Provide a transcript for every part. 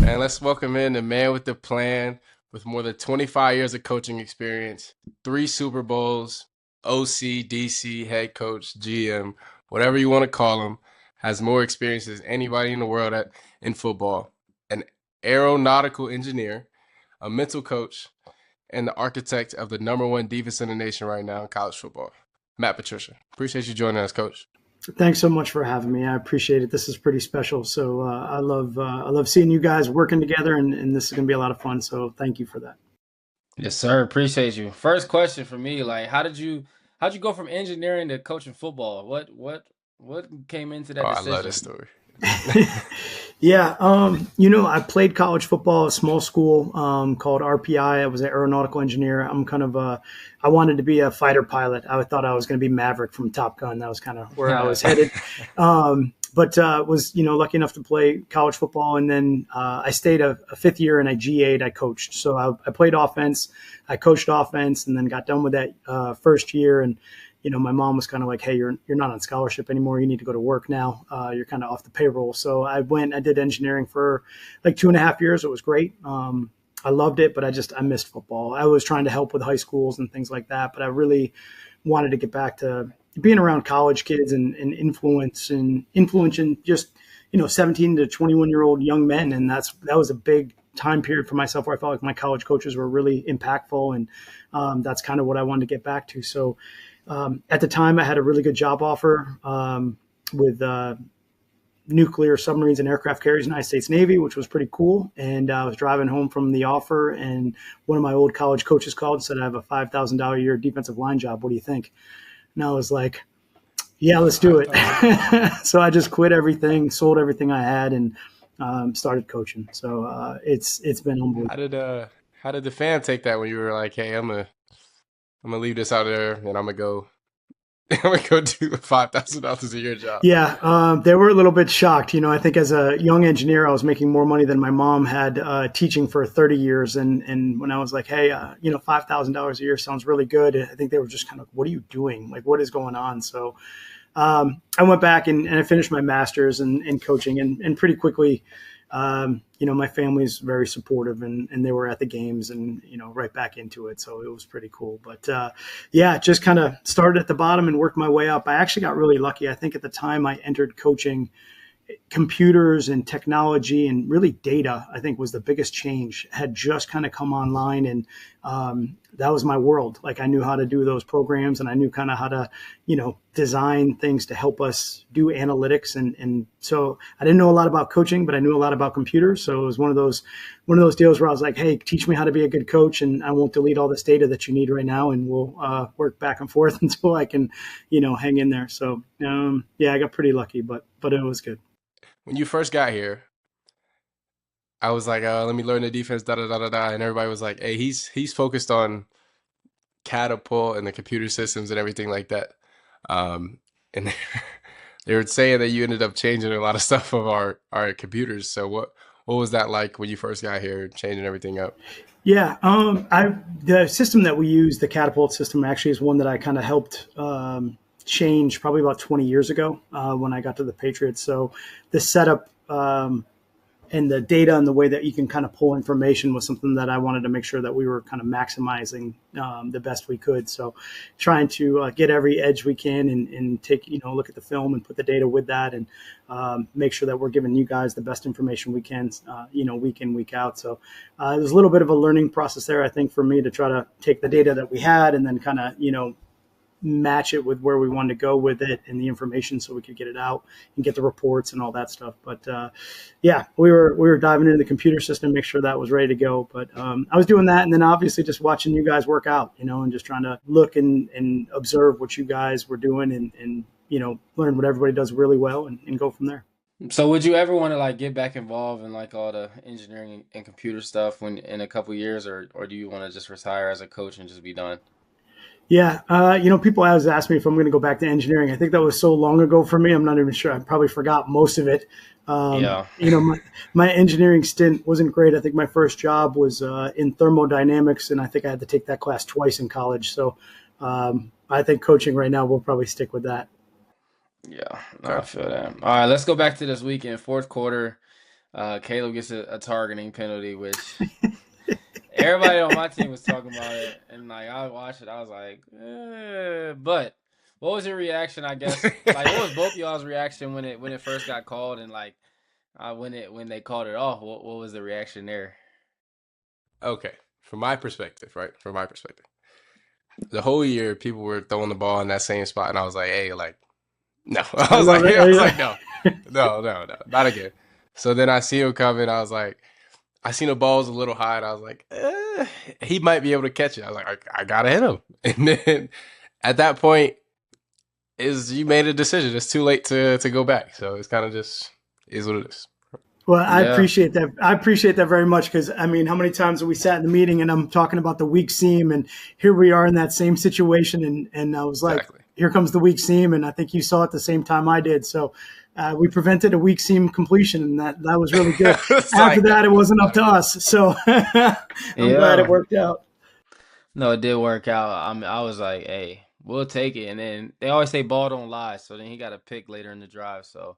And let's welcome in the man with the plan with more than 25 years of coaching experience, three Super Bowls, OC, DC, head coach, GM, whatever you want to call him, has more experience than anybody in the world in football. An aeronautical engineer, a mental coach, and the architect of the number one defense in the nation right now in college football. Matt Patricia. Appreciate you joining us, coach. Thanks so much for having me. I appreciate it. This is pretty special. So I love seeing you guys working together, and this is going to be a lot of fun. So thank you for that. Yes, sir. Appreciate you. First question for me, like, how'd you go from engineering to coaching football? What came into that I decision? love this story. Yeah, I played college football at a small school called RPI. I was an aeronautical engineer. I wanted to be a fighter pilot. I thought I was going to be Maverick from Top Gun. That was kind of where I was headed. But was lucky enough to play college football, and then I stayed a fifth year and I GA'd. I coached, so I played offense, I coached offense, and then got done with that first year. And my mom was kind of like, "Hey, you're not on scholarship anymore. You need to go to work now. You're kind of off the payroll." So I did engineering for like 2.5 years. It was great. I loved it, but I missed football. I was trying to help with high schools and things like that, but I really wanted to get back to being around college kids and influencing just 17 to 21-year-old young men. And that was a big time period for myself where I felt like my college coaches were really impactful, and that's kind of what I wanted to get back to. So at the time, I had a really good job offer with nuclear submarines and aircraft carriers, United States Navy, which was pretty cool. And I was driving home from the offer, and one of my old college coaches called and said, "I have a $5,000 a year defensive line job. What do you think?" And I was like, "Yeah, let's do it." So I just quit everything, sold everything I had, and started coaching. So it's been unbelievable. How did the fan take that when you were like, "Hey, I'm gonna leave this out there and I'm gonna go do a $5,000 a year job"? Yeah, they were a little bit shocked. I think as a young engineer, I was making more money than my mom had teaching for 30 years. And when I was like, "Hey, $5,000 a year sounds really good," I think they were just kind of, "What are you doing? Like, what is going on?" So I went back and I finished my master's in coaching, and pretty quickly, my family's very supportive, and they were at the games and, right back into it. So it was pretty cool. But just kind of started at the bottom and worked my way up. I actually got really lucky. I think at the time I entered coaching, computers and technology and really data, I think, was the biggest change, had just kind of come online. And that was my world. Like, I knew how to do those programs, and I knew kind of how to, design things to help us do analytics. And so I didn't know a lot about coaching, but I knew a lot about computers. So it was one of those deals where I was like, "Hey, teach me how to be a good coach, and I won't delete all this data that you need right now, and we'll work back and forth until I can, hang in there." So I got pretty lucky, but it was good. When you first got here, I was like, "Let me learn the defense, da da da da da," and everybody was like, "Hey, he's focused on catapult and the computer systems and everything like that." And they were saying that you ended up changing a lot of stuff of our computers. So what was that like when you first got here, changing everything up? Yeah, the system that we use, the catapult system, actually is one that I kind of helped change probably about 20 years ago when I got to the Patriots. So the setup and the data and the way that you can kind of pull information was something that I wanted to make sure that we were kind of maximizing the best we could. So trying to get every edge we can and take, look at the film and put the data with that, and make sure that we're giving you guys the best information we can, week in, week out. So there's a little bit of a learning process there, I think, for me to try to take the data that we had and then kind of, match it with where we wanted to go with it and the information so we could get it out and get the reports and all that stuff. But we were diving into the computer system, make sure that was ready to go. But I was doing that, and then obviously just watching you guys work out, and just trying to look and observe what you guys were doing and learn what everybody does really well and go from there. So would you ever want to like get back involved in like all the engineering and computer stuff when in a couple years, or do you want to just retire as a coach and just be done? Yeah, people always ask me if I'm going to go back to engineering. I think that was so long ago for me. I'm not even sure. I probably forgot most of it. Yeah. My engineering stint wasn't great. I think my first job was in thermodynamics, and I think I had to take that class twice in college. So I think coaching right now will probably stick with that. Yeah, no, I feel that. All right, let's go back to this weekend, fourth quarter. Caleb gets a targeting penalty, which everybody on my team was talking about it, and like I watched it, I was like, but what was your reaction? I guess like what was both y'all's reaction when it first got called, and like when they called it off? What was the reaction there? Okay, from my perspective, right? From my perspective, the whole year people were throwing the ball in that same spot, and I was like, hey, like, no. I love it. I was like, no, not again. So then I see him coming. I was like, I seen the ball was a little high, and I was like, he might be able to catch it. I was like, I gotta hit him. And then at that point, you made a decision. It's too late to go back. So it's kind of just is what it is. Well, I appreciate that. I appreciate that very much because, I mean, how many times have we sat in the meeting and I'm talking about the weak seam, and here we are in that same situation, and I was like, here comes the weak seam, and I think you saw it the same time I did. So we prevented a weak seam completion, and that was really good. After that, it wasn't up to us. So I'm glad it worked out. No, it did work out. I was like, hey, we'll take it. And then they always say ball don't lie. So then he got a pick later in the drive. So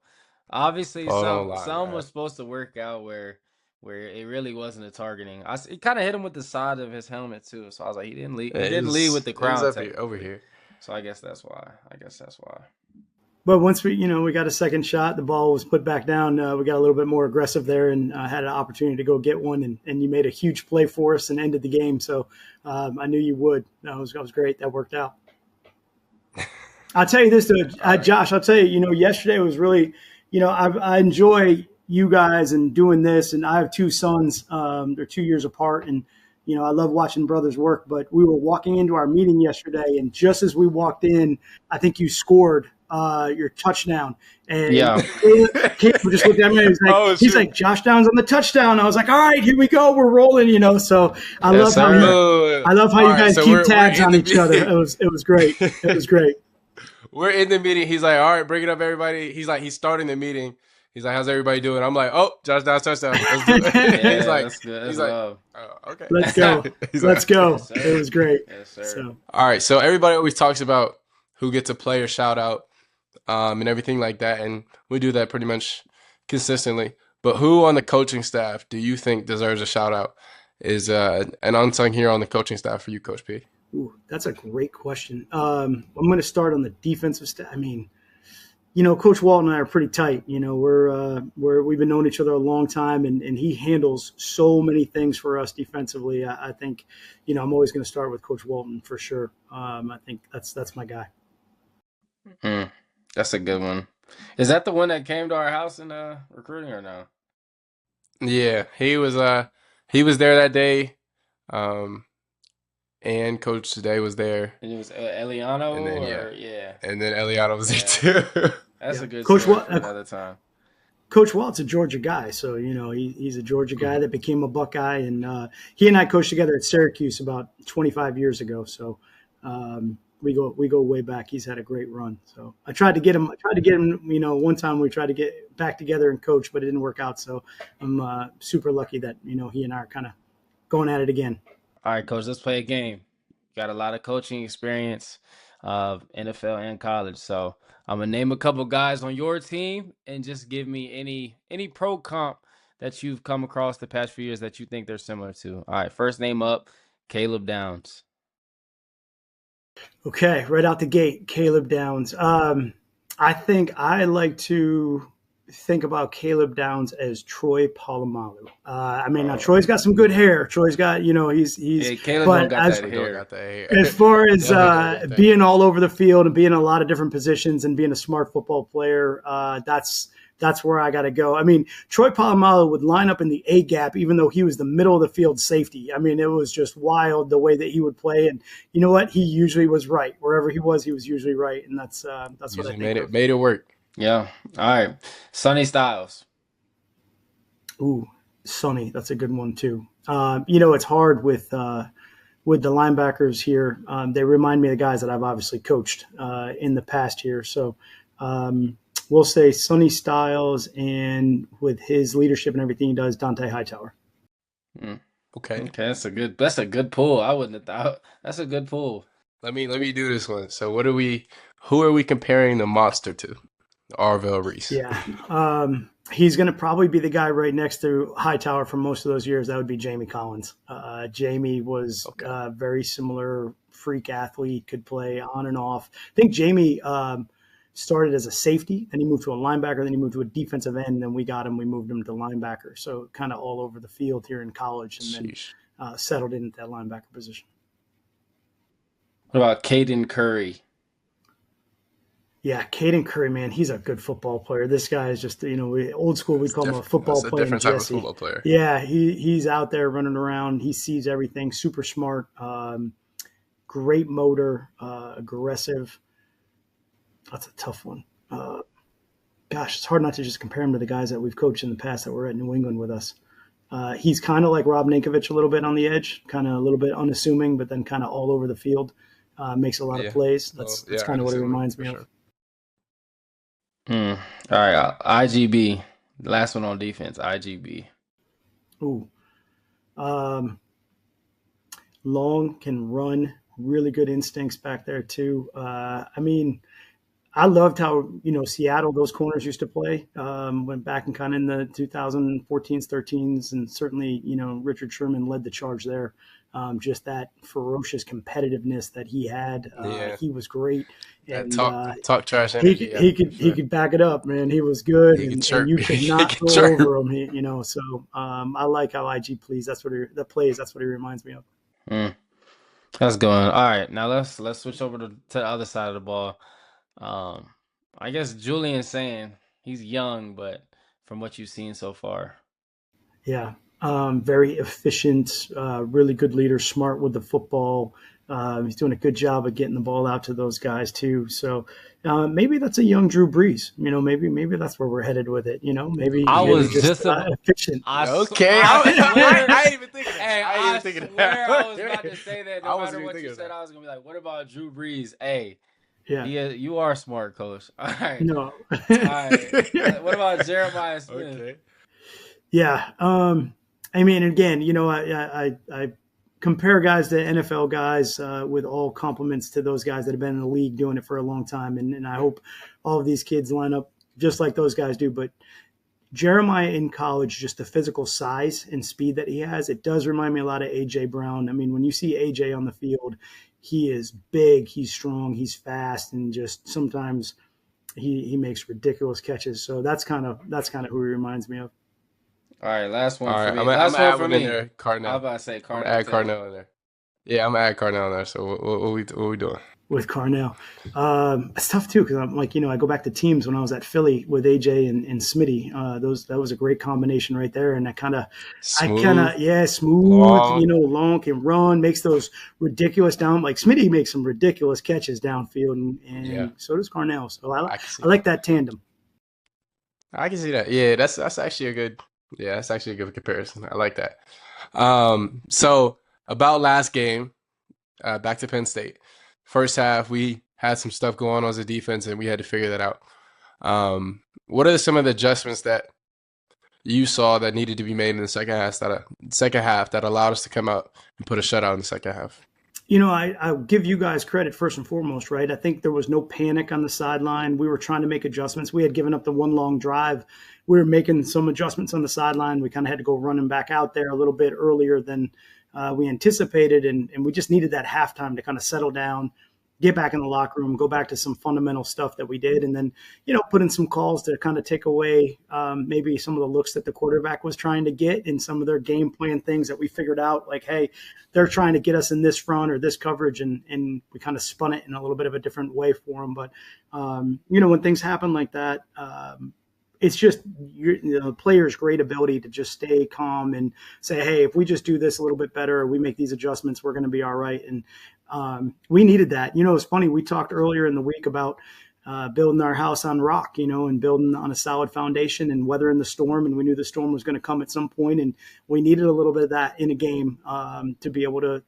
obviously some was supposed to work out where it really wasn't a targeting. It kind of hit him with the side of his helmet too. So I was like, he didn't lead with the crown over here. So I guess that's why. But once we got a second shot, the ball was put back down. We got a little bit more aggressive there and had an opportunity to go get one. And you made a huge play for us and ended the game. So I knew you would. That was great. That worked out. I'll tell you this, though, Josh. I'll tell you, yesterday was really, I enjoy you guys and doing this. And I have two sons. They're 2 years apart. And, I love watching brothers work. But we were walking into our meeting yesterday. And just as we walked in, I think you scored your touchdown. And Caleb just looked at me and he's like, Josh Downs on the touchdown. I was like, all right, here we go. We're rolling, So I love how you guys keep tabs on each other. It was great. It was great. We're in the meeting. He's like, all right, bring it up, everybody. He's like, he's starting the meeting. He's like, how's everybody doing? I'm like, oh, Josh Downs touchdown. Let's do it. He's like, that's good. That's love. Oh, okay. Let's go. Let's go. Yes, it was great. Yes, sir. So. All right. So everybody always talks about who gets a player shout out and everything like that. And we do that pretty much consistently. But who on the coaching staff do you think deserves a shout out is an unsung hero on the coaching staff for you, Coach P? Ooh, that's a great question. I'm going to start on the defensive staff. I mean, Coach Walt and I are pretty tight. We've been knowing each other a long time, and he handles so many things for us defensively. I think, I'm always going to start with Coach Walton for sure. I think that's my guy. That's a good one. Is that the one that came to our house in recruiting or no? Yeah, he was there that day. And Coach today was there. And it was Eliano, and then, and then Eliano was there too. That's a good Coach Walt another time. Coach Walt's a Georgia guy, so he's a Georgia guy that became a Buckeye, and he and I coached together at Syracuse about 25 years ago. So we go way back. He's had a great run. So I tried to get him. One time we tried to get back together and coach, but it didn't work out. So I'm super lucky that he and I are kind of going at it again. All right, Coach, let's play a game. Got a lot of coaching experience of NFL and college. So I'm going to name a couple guys on your team and just give me any pro comp that you've come across the past few years that you think they're similar to. All right, first name up, Caleb Downs. Okay, right out the gate, Caleb Downs. I think I like to think about Caleb Downs as Troy Polamalu. Now Troy's got some good hair. Troy's got, he's. Caleb don't got that hair. As far as being all over the field and being in a lot of different positions and being a smart football player, that's where I got to go. I mean, Troy Polamalu would line up in the A gap, even though he was the middle of the field safety. I mean, it was just wild the way that he would play. And you know what? He usually was right. Wherever he was usually right. And that's what I think. Made it work. Yeah. All right. Sonny Styles. Ooh, Sonny. That's a good one too. It's hard with the linebackers here. They remind me of the guys that I've obviously coached in the past here. So we'll say Sonny Styles, and with his leadership and everything he does, Dante Hightower. Okay. That's a good pull. I wouldn't have thought. That's a good pull. Let me do this one. So who are we comparing the monster to? Arvell Reese. Yeah. He's going to probably be the guy right next to Hightower for most of those years. That would be Jamie Collins. Jamie was very similar freak athlete, could play on and off. I think Jamie started as a safety, then he moved to a linebacker, then he moved to a defensive end, then we got him, we moved him to linebacker. So kind of all over the field here in college, and then settled in at that linebacker position. What about Caden Curry? Yeah, Caden Curry, man, he's a good football player. This guy is just, old school. We call him a football player. Different type of football player. Yeah, he's out there running around. He sees everything. Super smart. Great motor. Aggressive. That's a tough one. Gosh, it's hard not to just compare him to the guys that we've coached in the past that were at New England with us. He's kind of like Rob Ninkovich a little bit on the edge, kind of a little bit unassuming, but then kind of all over the field. Makes a lot of plays. That's kind of what it reminds me of. All right, IGB. Last one on defense, IGB. Ooh. Long, can run, really good instincts back there too. I loved how, Seattle, those corners used to play, went back and kind of in the 2014s, 13s, and certainly, Richard Sherman led the charge there. Just that ferocious competitiveness that he had. He was great. And talk trash. He could back it up, man. He was good, and you could not go over him. So I like how IG plays. That's what he reminds me of. That's going. All right, now let's switch over to the other side of the ball. I guess Julian's saying he's young, but from what you've seen so far. Yeah. Very efficient, really good leader, smart with the football. He's doing a good job of getting the ball out to those guys too. So maybe that's a young Drew Brees. Maybe that's where we're headed with it. Maybe I was just efficient. I ain't even thinking that. Hey, I swear I was about to say that. No matter what you said, I was gonna be like, "What about Drew Brees?" Hey. Yeah, you are smart, Coach. All right. No. All right. What about Jeremiah Smith? Okay. Yeah. Again, I compare guys to NFL guys with all compliments to those guys that have been in the league doing it for a long time. And I hope all of these kids line up just like those guys do. But Jeremiah in college, just the physical size and speed that he has, it does remind me a lot of A.J. Brown. When you see A.J. on the field, he is big, he's strong, he's fast, and just sometimes he makes ridiculous catches. So that's kind of who he reminds me of. All right, last one for me. I'm gonna add one in there. Cardinal. I was about to say Cardinal. I'm gonna add Cardinal in there. Yeah, I'm gonna add Cardinal in there. So what we doing? With Carnell. It's tough too, because I'm like, I go back to teams when I was at Philly with AJ and Smitty. That was a great combination right there. And smooth, long, can run, makes those ridiculous down, like Smitty makes some ridiculous catches downfield, and so does Carnell. So I like that tandem. I can see that. Yeah, that's actually a good comparison. I like that. So about last game, back to Penn State. First half, we had some stuff going on as a defense, and we had to figure that out. What are some of the adjustments that you saw that needed to be made in the second half that allowed us to come out and put a shutout in the second half? I'll give you guys credit first and foremost, right? I think there was no panic on the sideline. We were trying to make adjustments. We had given up the one long drive. We were making some adjustments on the sideline. We kind of had to go running back out there a little bit earlier than we anticipated, and we just needed that halftime to kind of settle down, get back in the locker room, go back to some fundamental stuff that we did, and then, put in some calls to kind of take away maybe some of the looks that the quarterback was trying to get in some of their game plan things that we figured out, like, hey, they're trying to get us in this front or this coverage, and we kind of spun it in a little bit of a different way for them. But, when things happen like that, it's just the player's great ability to just stay calm and say, hey, if we just do this a little bit better, or we make these adjustments, we're going to be all right. And we needed that. It's funny. We talked earlier in the week about building our house on rock, and building on a solid foundation and weathering the storm. And we knew the storm was going to come at some point, and we needed a little bit of that in a game to be able to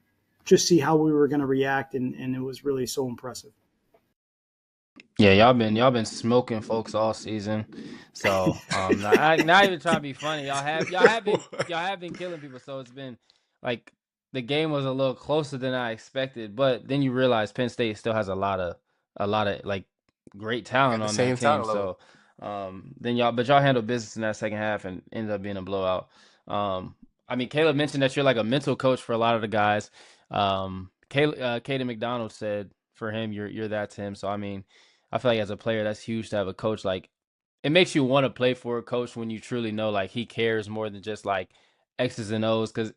just see how we were going to react. And it was really so impressive. Yeah, y'all been smoking folks all season. So not even trying to be funny. Y'all have been killing people. So it's been like the game was a little closer than I expected. But then you realize Penn State still has a lot of like great talent Got the on that same team. talent level. So then y'all handled business in that second half and ended up being a blowout. I mean, Caleb mentioned that you're like a mental coach for a lot of the guys. Caden McDonald said for him, you're that to him. So I mean, I feel like as a player, that's huge to have a coach. Like, it makes you want to play for a coach when you truly know like he cares more than just like X's and O's. Because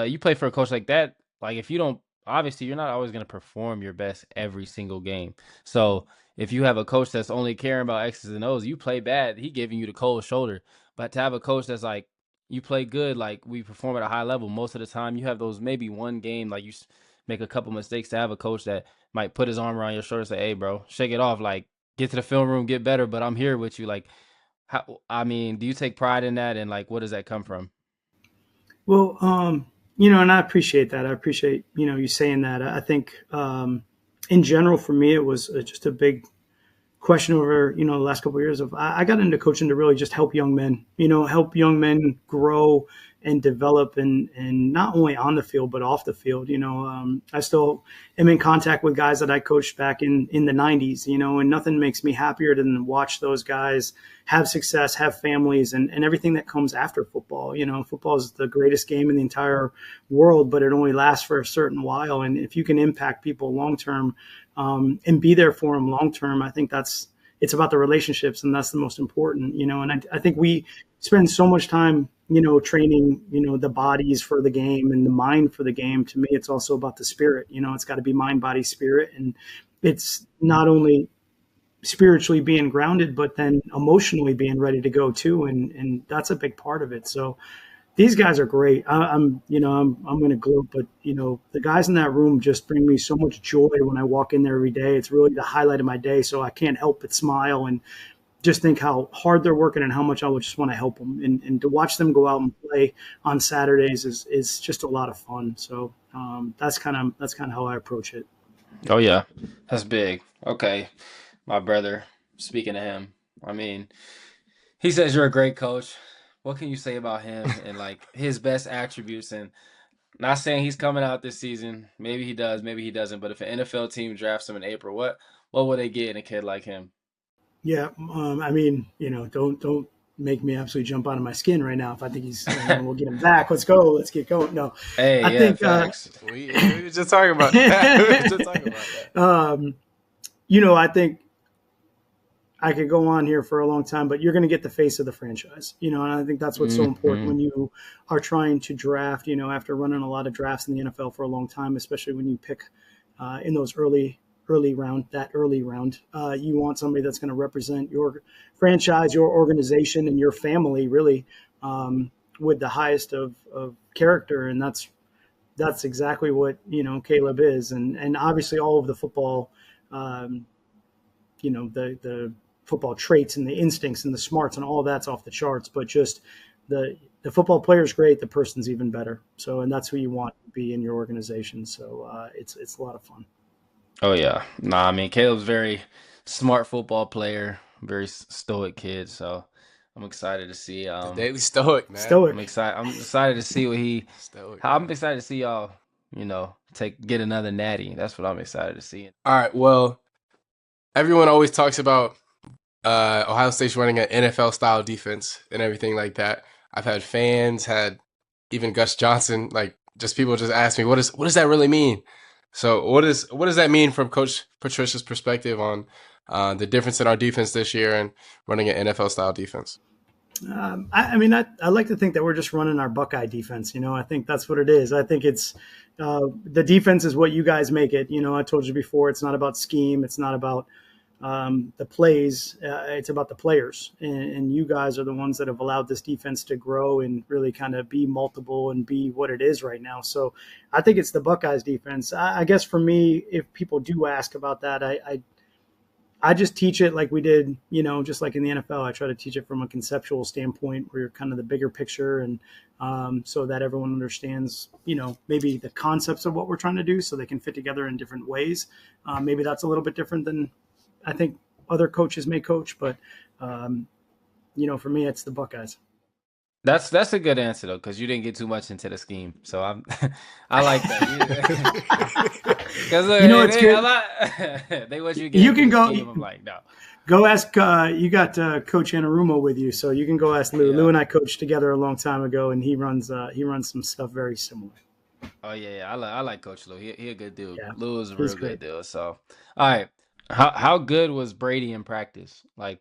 you play for a coach like that, like if you don't, obviously you're not always going to perform your best every single game. So if you have a coach that's only caring about X's and O's, you play bad, he giving you the cold shoulder. But to have a coach that's like, you play good, like we perform at a high level most of the time, you have those maybe one game, like make a couple mistakes, to have a coach that might put his arm around your shoulder and say, hey, bro, shake it off. Like, get to the film room, get better, but I'm here with you. Like, how, I mean, do you take pride in that? And like, what does that come from? Well, and I appreciate that. I appreciate, you saying that. I think, in general, for me, it was just a big question over, the last couple of years of, I got into coaching to really just help young men, help young men grow and develop and not only on the field, but off the field. I still am in contact with guys that I coached back in the 90s, and nothing makes me happier than watch those guys have success, have families, and everything that comes after football. Football is the greatest game in the entire world, but it only lasts for a certain while. And if you can impact people long term, and be there for them long term, I think it's about the relationships, and that's the most important. And I think we spend so much time, training, the bodies for the game and the mind for the game. To me, it's also about the spirit. It's got to be mind, body, spirit, and it's not only spiritually being grounded, but then emotionally being ready to go too, and that's a big part of it. So these guys are great. I'm going to gloat, but the guys in that room just bring me so much joy when I walk in there every day. It's really the highlight of my day, so I can't help but smile and just think how hard they're working and how much I would just want to help them. And to watch them go out and play on Saturdays is just a lot of fun. So that's kind of how I approach it. Oh yeah, that's big. Okay, my brother. Speaking of him, I mean, he says you're a great coach. What can you say about him and like his best attributes? And not saying he's coming out this season. Maybe he does, maybe he doesn't. But if an NFL team drafts him in April, what would they get in a kid like him? Yeah, I mean, don't make me absolutely jump out of my skin right now. If I think he's, we'll get him back. Let's go. Let's get going. No, hey, I yeah, think facts. We were just talking about that. We were just talking about that. I think I could go on here for a long time, but you're going to get the face of the franchise, and I think that's what's so important when you are trying to draft. After running a lot of drafts in the NFL for a long time, especially when you pick in those early round, you want somebody that's going to represent your franchise, your organization, and your family really with the highest of character. And that's exactly what, Caleb is. And obviously all of the football, the football traits and the instincts and the smarts and all of that's off the charts, but just the football player's great. The person's even better. So, and that's who you want to be in your organization. So it's a lot of fun. Oh yeah, nah. I mean, Caleb's very smart football player, very stoic kid. So I'm excited to see. The Daily Stoic, man. Stoic. I'm excited to see what he. Stoic. I'm excited to see y'all. Get another natty. That's what I'm excited to see. All right. Well, everyone always talks about Ohio State's running an NFL style defense and everything like that. I've had fans, had even Gus Johnson, like just people just ask me, what does that really mean? So what does that mean from Coach Patricia's perspective on the difference in our defense this year and running an NFL style defense? I like to think that we're just running our Buckeye defense. I think that's what it is. I think it's the defense is what you guys make it. I told you before, it's not about scheme. It's not about the plays. It's about the players. And you guys are the ones that have allowed this defense to grow and really kind of be multiple and be what it is right now. So I think it's the Buckeyes defense. I guess for me, if people do ask about that, I just teach it like we did, just like in the NFL. I try to teach it from a conceptual standpoint where you're kind of the bigger picture and so that everyone understands, maybe the concepts of what we're trying to do so they can fit together in different ways. Maybe that's a little bit different than I think other coaches may coach, but, for me, it's the Buckeyes. That's a good answer though, because you didn't get too much into the scheme. So I'm I like that. Because It's they a good. lot they want you to get You into can the scheme. I'm like, no. go ask. You got Coach Anarumo with you, so you can go ask Lou. Lou Yeah. and I coached together a long time ago, and he runs some stuff very similar. Oh yeah. I like Coach Lou. He a good dude. Yeah, Lou is a he's real great. good dude. So all right. How good was Brady in practice? Like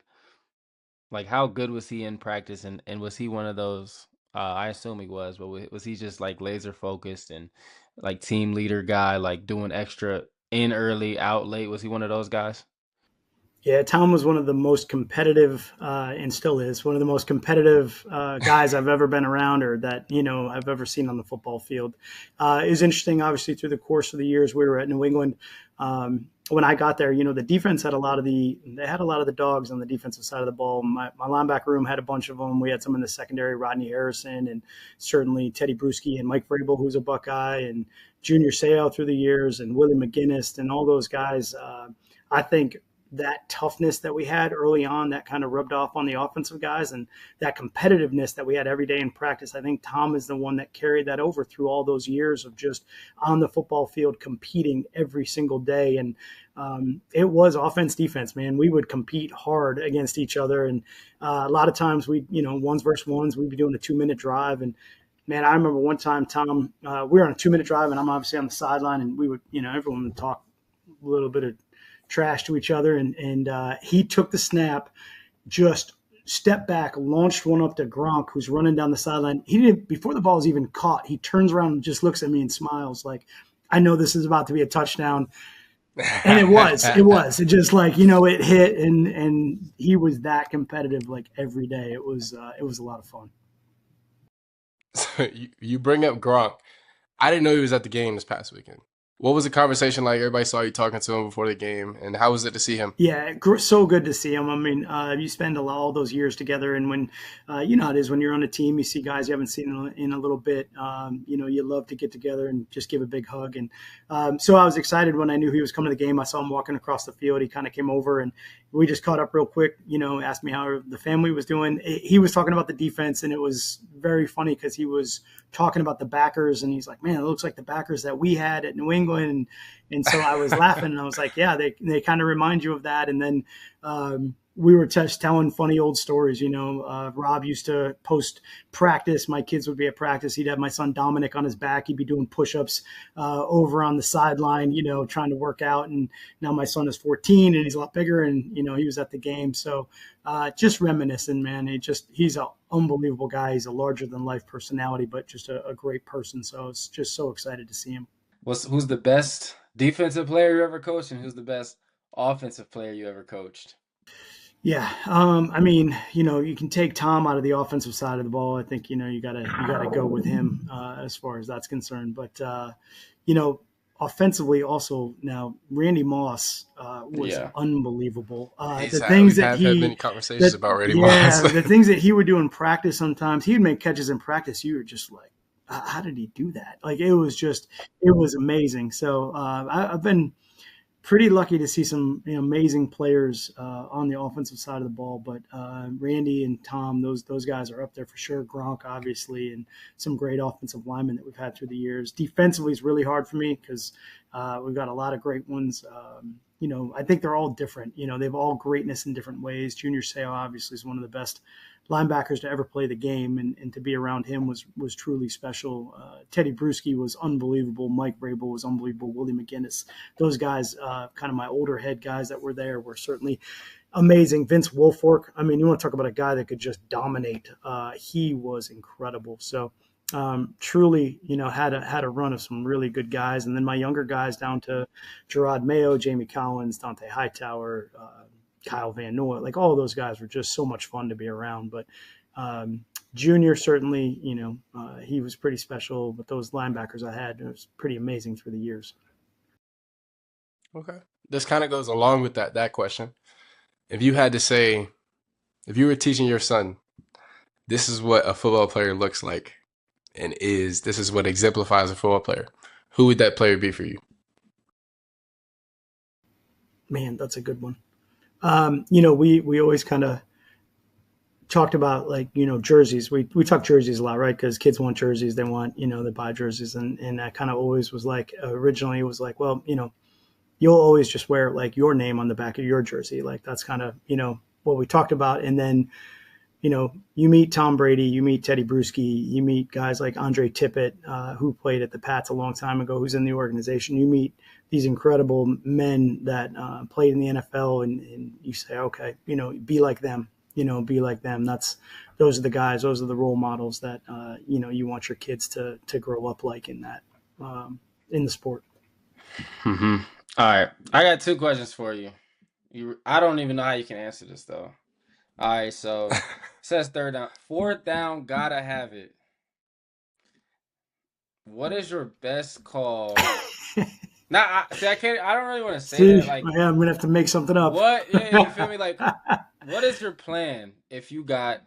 how good was he in practice, and was he one of those I assume he was, but was he just like laser focused and like team leader guy, like doing extra in early, out late? Was he one of those guys? Yeah, Tom was one of the most competitive, and still is one of the most competitive guys I've ever been around, or that I've ever seen on the football field. It was interesting, obviously, through the course of the years we were at New England. When I got there, the defense had they had a lot of the dogs on the defensive side of the ball. My linebacker room had a bunch of them. We had some in the secondary, Rodney Harrison, and certainly Teddy Bruschi and Mike Vrabel, who's a Buckeye, and Junior Seau through the years, and Willie McGinnis, and all those guys. I think that toughness that we had early on, that kind of rubbed off on the offensive guys, and that competitiveness that we had every day in practice. I think Tom is the one that carried that over through all those years of just on the football field competing every single day. And it was offense, defense, man. We would compete hard against each other. And a lot of times ones versus ones, we'd be doing a 2-minute drive. And man, I remember one time, Tom, we were on a 2-minute drive, and I'm obviously on the sideline, and we would, everyone would talk a little bit of trash to each other, and he took the snap, just stepped back, launched one up to Gronk, who's running down the sideline. He didn't, before the ball is even caught, he turns around and just looks at me and smiles like, I know this is about to be a touchdown. And it just like, it hit, and he was that competitive like every day. It was a lot of fun. So you bring up Gronk. I didn't know he was at the game this past weekend. What was the conversation like? Everybody saw you talking to him before the game, and how was it to see him? Yeah, so good to see him. I mean, you spend all those years together, and when how it is when you're on a team, you see guys you haven't seen in a little bit. You love to get together and just give a big hug. And so I was excited when I knew he was coming to the game. I saw him walking across the field. He kind of came over, and we just caught up real quick. Asked me how the family was doing. He was talking about the defense, and it was very funny because he was talking about the backers, and he's like, "Man, it looks like the backers that we had at New England." And so I was laughing, and I was like, yeah, they kind of remind you of that. And then we were just telling funny old stories. Rob used to post practice. My kids would be at practice. He'd have my son Dominic on his back. He'd be doing push-ups over on the sideline, trying to work out. And now my son is 14 and he's a lot bigger, and, he was at the game. So just reminiscing, man. He's an unbelievable guy. He's a larger than life personality, but just a great person. So it's just so excited to see him. Who's the best defensive player you ever coached, and who's the best offensive player you ever coached? Yeah, I mean, you can take Tom out of the offensive side of the ball. I think you gotta go with him as far as that's concerned. But offensively, also now Randy Moss was unbelievable. The things We've that had many conversations about Randy Moss. the things that he would do in practice. Sometimes he would make catches in practice. You were just like, how did he do that? Like it was amazing. So I've been pretty lucky to see some amazing players on the offensive side of the ball. But Randy and Tom, those guys are up there for sure. Gronk, obviously, and some great offensive linemen that we've had through the years. Defensively is really hard for me because we've got a lot of great ones. I think they're all different. They've all greatness in different ways. Junior Seau obviously is one of the best linebackers to ever play the game, and to be around him was truly special. Teddy Bruschi was unbelievable. Mike Vrabel was unbelievable. Willie McGinnis, those guys, kind of my older head guys that were there, were certainly amazing. Vince Wilfork, I mean, you want to talk about a guy that could just dominate. He was incredible. So truly, had a run of some really good guys. And then my younger guys down to Gerard Mayo, Jamie Collins, Dante Hightower, Kyle Van Noy, like all of those guys were just so much fun to be around. But Junior, certainly, he was pretty special. But those linebackers I had, it was pretty amazing through the years. Okay. This kind of goes along with that question. If you had to say, if you were teaching your son, this is what a football player looks like and this is what exemplifies a football player, who would that player be for you? Man, that's a good one. We always kind of talked about like, jerseys. We talk jerseys a lot, right? Because kids want jerseys. They want, they buy jerseys. And I kind of always was like, originally it was like, well, you'll always just wear like your name on the back of your jersey. Like that's kind of, what we talked about. And then, you meet Tom Brady, you meet Teddy Bruschi, you meet guys like Andre Tippett, who played at the Pats a long time ago, who's in the organization. You meet these incredible men that played in the NFL, and you say, okay, be like them, be like them. Those are the guys, those are the role models that, you want your kids to grow up like in that, in the sport. Mm-hmm. All right. I got 2 questions for you. I don't even know how you can answer this though. All right, so it says 3rd down. 4th down, gotta have it. What is your best call? Now, I can't. I don't really want to say that. Like, I'm gonna have to make something up. What? Yeah, you feel me? Like, what is your plan if you got,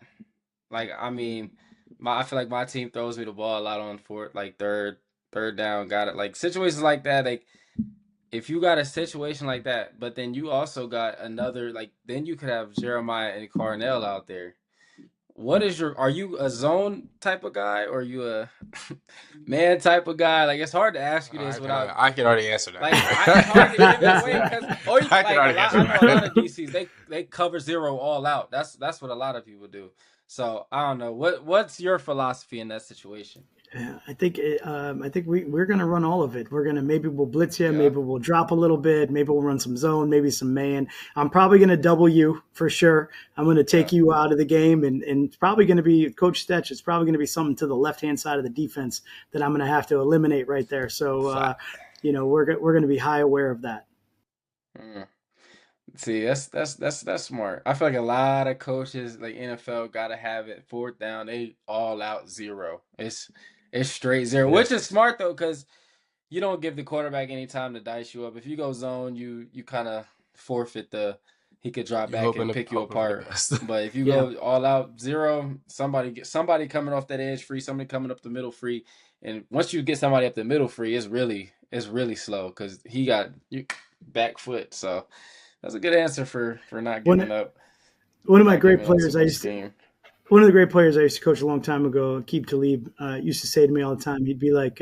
like, I mean, I feel like my team throws me the ball a lot on 4th, like third down, got it. Like situations like that, like. If you got a situation like that, but then you also got another, like, then you could have Jeremiah and Carnell out there. Are you a zone type of guy, or are you a man type of guy? Like, it's hard to ask you this without. I can already answer that. Like, it's hard to give it away because, I know a lot of DCs, they cover 0 all out. That's what a lot of people do. So I don't know. What's your philosophy in that situation? Yeah, I think we're going to run all of it. Maybe we'll blitz you, maybe we'll drop a little bit, maybe we'll run some zone, maybe some man. I'm probably going to double you for sure. I'm going to take you out of the game, and it's probably going to be Coach Stetch. It's probably going to be something to the left-hand side of the defense that I'm going to have to eliminate right there. So, we're going to be high aware of that. See, that's smart. I feel like a lot of coaches, like NFL, gotta have it 4th down. They all out 0. It's straight 0, which is smart though, because you don't give the quarterback any time to dice you up. If you go zone, you kind of forfeit he could drop back and pick you apart. But if you go all out 0, somebody coming off that edge free, somebody coming up the middle free, and once you get somebody up the middle free, it's really slow because he got back foot. So. That's a good answer for not giving up. One of my great players one of the great players I used to coach a long time ago, Keeb Talib, used to say to me all the time, he'd be like,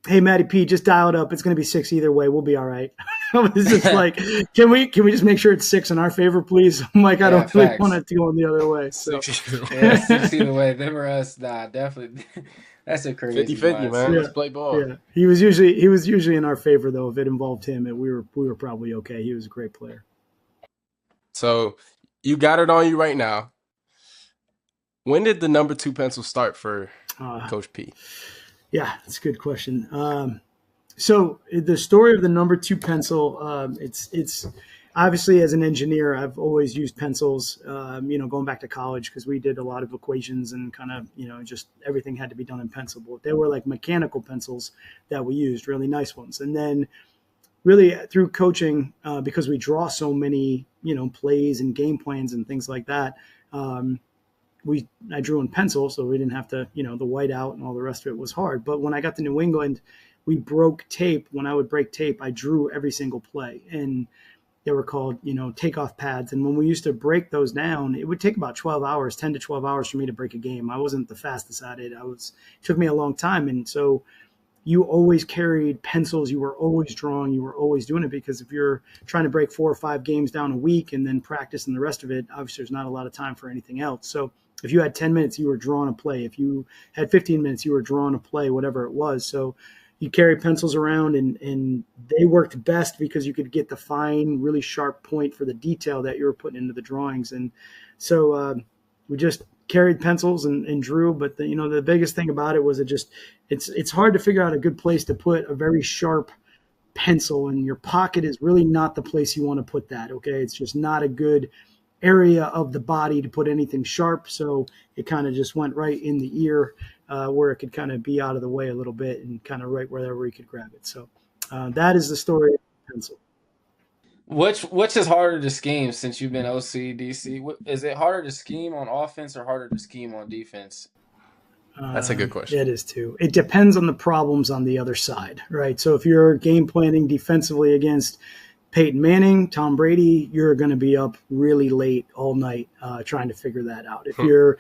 hey, Matty P, just dial it up. It's going to be 6 either way. We'll be all right. It's just like, can we just make sure it's 6 in our favor, please? I'm like, I don't really want it to go the other way. So. 6 either way. Them or us, nah, definitely. That's a crazy 50-50, man. Let's play ball. Yeah. He was usually in our favor, though. If it involved him, and we were probably okay. He was a great player. So you got it on you right now. When did the number 2 pencil start for Coach P? Yeah, that's a good question. So the story of the number 2 pencil, it's obviously as an engineer, I've always used pencils, going back to college because we did a lot of equations and kind of, just everything had to be done in pencil. But they were like mechanical pencils that we used, really nice ones. And then really through coaching, because we draw so many, plays and game plans and things like that, I drew in pencil, so we didn't have to, the whiteout and all the rest of it was hard. But when I got to New England, we broke tape. When I would break tape, I drew every single play, and they were called, takeoff pads. And when we used to break those down, it would take about 12 hours, 10 to 12 hours for me to break a game. I wasn't the fastest at it. It took me a long time. And so you always carried pencils. You were always drawing. You were always doing it, because if you're trying to break 4 or 5 games down a week and then practice and the rest of it, obviously there's not a lot of time for anything else. So if you had 10 minutes, you were drawing a play. If you had 15 minutes, you were drawing a play, whatever it was. So you carry pencils around, and they worked best because you could get the fine, really sharp point for the detail that you were putting into the drawings. And so we just carried pencils and drew. But the biggest thing about it was it's hard to figure out a good place to put a very sharp pencil, and your pocket is really not the place you want to put that. Okay. It's just not a good area of the body to put anything sharp. So it kind of just went right in the ear, where it could kind of be out of the way a little bit and kind of right wherever you could grab it. So that is the story of the pencil. Which is harder to scheme since you've been OC, DC? Is it harder to scheme on offense or harder to scheme on defense? That's a good question. It is too. It depends on the problems on the other side, right? So if you're game planning defensively against Peyton Manning, Tom Brady, you're going to be up really late all night trying to figure that out. If you're,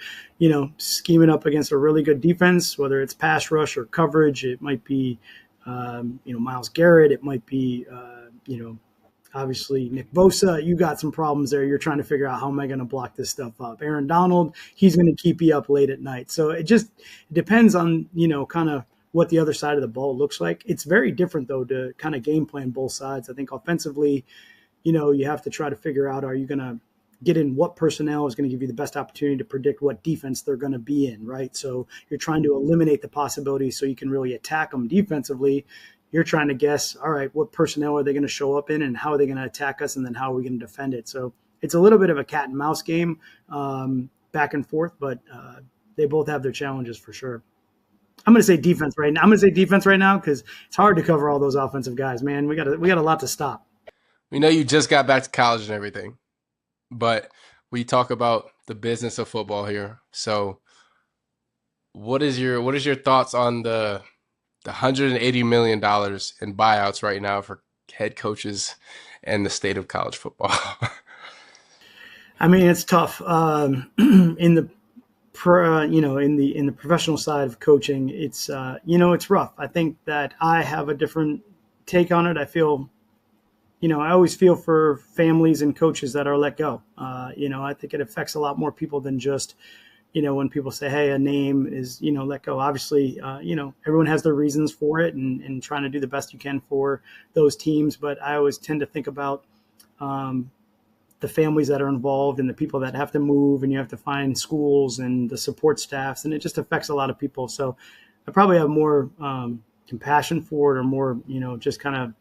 scheming up against a really good defense, whether it's pass rush or coverage, it might be, Myles Garrett, it might be, obviously Nick Bosa, you got some problems there. You're trying to figure out how am I going to block this stuff up. Aaron Donald, he's going to keep you up late at night. So it depends on, kind of what the other side of the ball looks like. It's very different, though, to kind of game plan both sides. I think offensively, you have to try to figure out, are you going to get in what personnel is going to give you the best opportunity to predict what defense they're going to be in, right? So you're trying to eliminate the possibilities so you can really attack them defensively. You're trying to guess, all right, what personnel are they going to show up in and how are they going to attack us and then how are we going to defend it? So it's a little bit of a cat and mouse game back and forth, but they both have their challenges for sure. I'm going to say defense right now because it's hard to cover all those offensive guys, man. We got a lot to stop. We know you just got back to college and everything, but we talk about the business of football here. So what is your thoughts on the $180 million in buyouts right now for head coaches and the state of college football? I mean, it's tough. In the in the professional side of coaching, it's it's rough. I think that I have a different take on it. I feel, I always feel for families and coaches that are let go. I think it affects a lot more people than just, when people say, hey, a name is, let go. Obviously, everyone has their reasons for it and trying to do the best you can for those teams. But I always tend to think about the families that are involved and the people that have to move and you have to find schools and the support staffs. And it just affects a lot of people. So I probably have more compassion for it or more, just kind of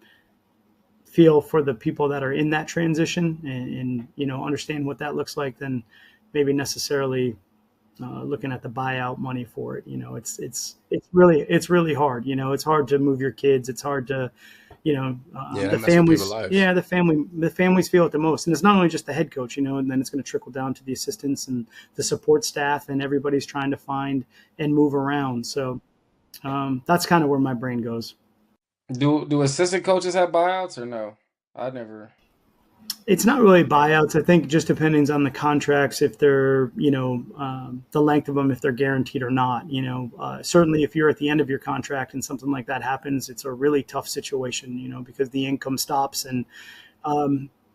feel for the people that are in that transition and understand what that looks like than maybe necessarily looking at the buyout money for it. It's really hard. It's hard to move your kids. It's hard to, the families, the families feel it the most. And it's not only just the head coach, and then it's going to trickle down to the assistants and the support staff and everybody's trying to find and move around. So that's kind of where my brain goes. Do assistant coaches have buyouts or no? I never. It's not really buyouts. I think just depends on the contracts, if they're, the length of them, if they're guaranteed or not. Certainly if you're at the end of your contract and something like that happens, it's a really tough situation, because the income stops. And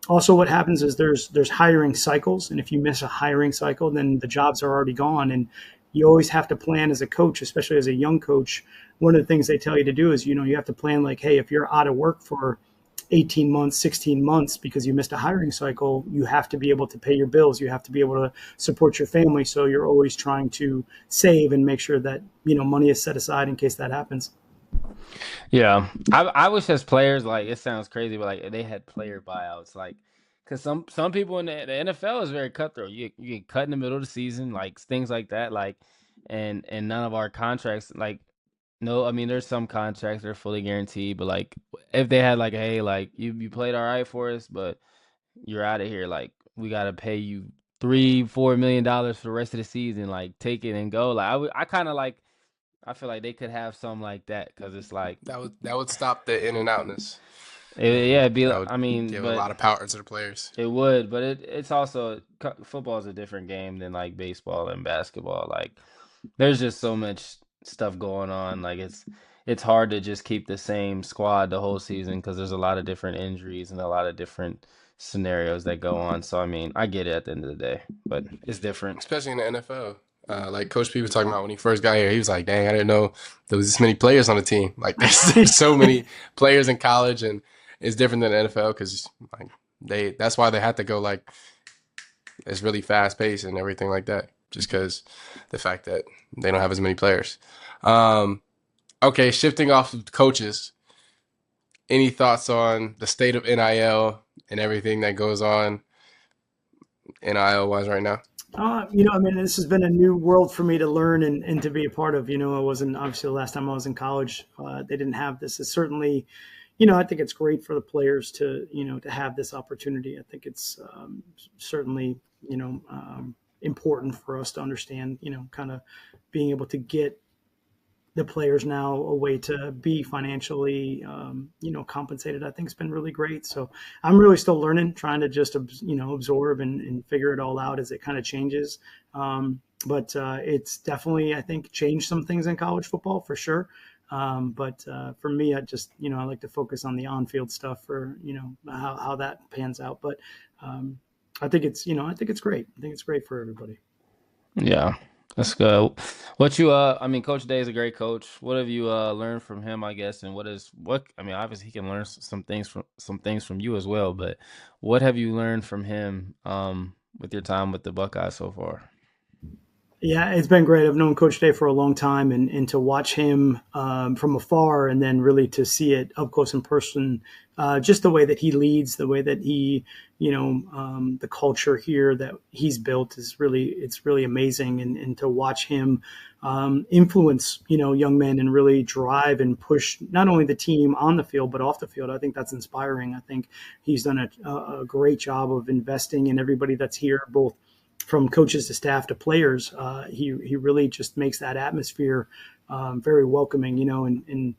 also what happens is there's hiring cycles. And if you miss a hiring cycle, then the jobs are already gone. And you always have to plan as a coach, especially as a young coach. One of the things they tell you to do is, you have to plan like, hey, if you're out of work for 18 months, 16 months because you missed a hiring cycle, you have to be able to pay your bills. You have to be able to support your family. So you're always trying to save and make sure that, money is set aside in case that happens. Yeah. I wish as players, like, it sounds crazy, but like they had player buyouts, like, because some people in the NFL is very cutthroat. You get cut in the middle of the season, like things like that, like, and none of our contracts, like, no, I mean, there's some contracts that are fully guaranteed, but like if they had like, hey, like you played all right for us, but you're out of here, like we gotta pay you $3-4 million for the rest of the season, like take it and go. Like I kind of like, I feel like they could have something like that because it's like that would stop the in and outness. It'd be. That would I mean, give a but lot of power to the players. it would, but it's also football is a different game than like baseball and basketball. Like there's just so much stuff going on. Like it's hard to just keep the same squad the whole season because there's a lot of different injuries and a lot of different scenarios that go on. So I mean, I get it at the end of the day, but it's different, especially in the NFL. Like Coach P was talking about when he first got here, he was like, "Dang, I didn't know there was this many players on the team. Like, there's so many players in college, and it's different than the NFL because like that's why they had to go like it's really fast paced and everything like that, just because the fact that they don't have as many players." Okay, shifting off of coaches. Any thoughts on the state of NIL and everything that goes on NIL wise right now? This has been a new world for me to learn and to be a part of. It wasn't obviously the last time I was in college. They didn't have this. It's certainly, I think it's great for the players to have this opportunity. I think it's certainly, important for us to understand, kind of being able to get the players now a way to be financially, compensated, I think has been really great. So I'm really still learning, trying to just, absorb and figure it all out as it kind of changes. But it's definitely, I think, changed some things in college football for sure. But for me, I just, I like to focus on the on-field stuff for, how that pans out. But I think it's great. I think it's great for everybody. Yeah, that's good. I mean, Coach Day is a great coach. What have you learned from him, I guess, and I mean, obviously he can learn some things from you as well, but what have you learned from him with your time with the Buckeyes so far? Yeah, it's been great. I've known Coach Day for a long time, and to watch him from afar, and then really to see it up close in person, just the way that he leads, the way that he, the culture here that he's built it's really amazing, and to watch him influence, young men and really drive and push not only the team on the field but off the field. I think that's inspiring. I think he's done a great job of investing in everybody that's here, both from coaches to staff to players. He really just makes that atmosphere very welcoming, and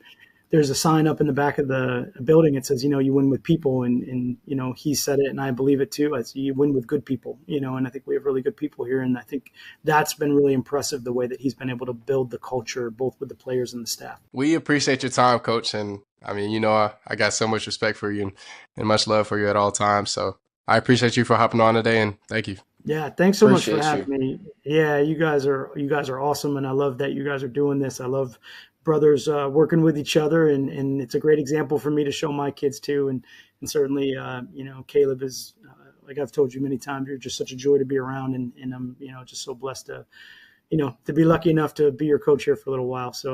there's a sign up in the back of the building. It says, you win with people. And he said it, and I believe it too. You win with good people, and I think we have really good people here. And I think that's been really impressive, the way that he's been able to build the culture, both with the players and the staff. We appreciate your time, Coach. And I mean, I got so much respect for you and much love for you at all times. So I appreciate you for hopping on today, and thank you. Yeah, thanks so much for having me. Yeah, you guys are awesome, and I love that you guys are doing this. I love brothers working with each other, and it's a great example for me to show my kids too. And certainly, Caleb is, like I've told you many times, you're just such a joy to be around, and I'm just so blessed to be lucky enough to be your coach here for a little while. So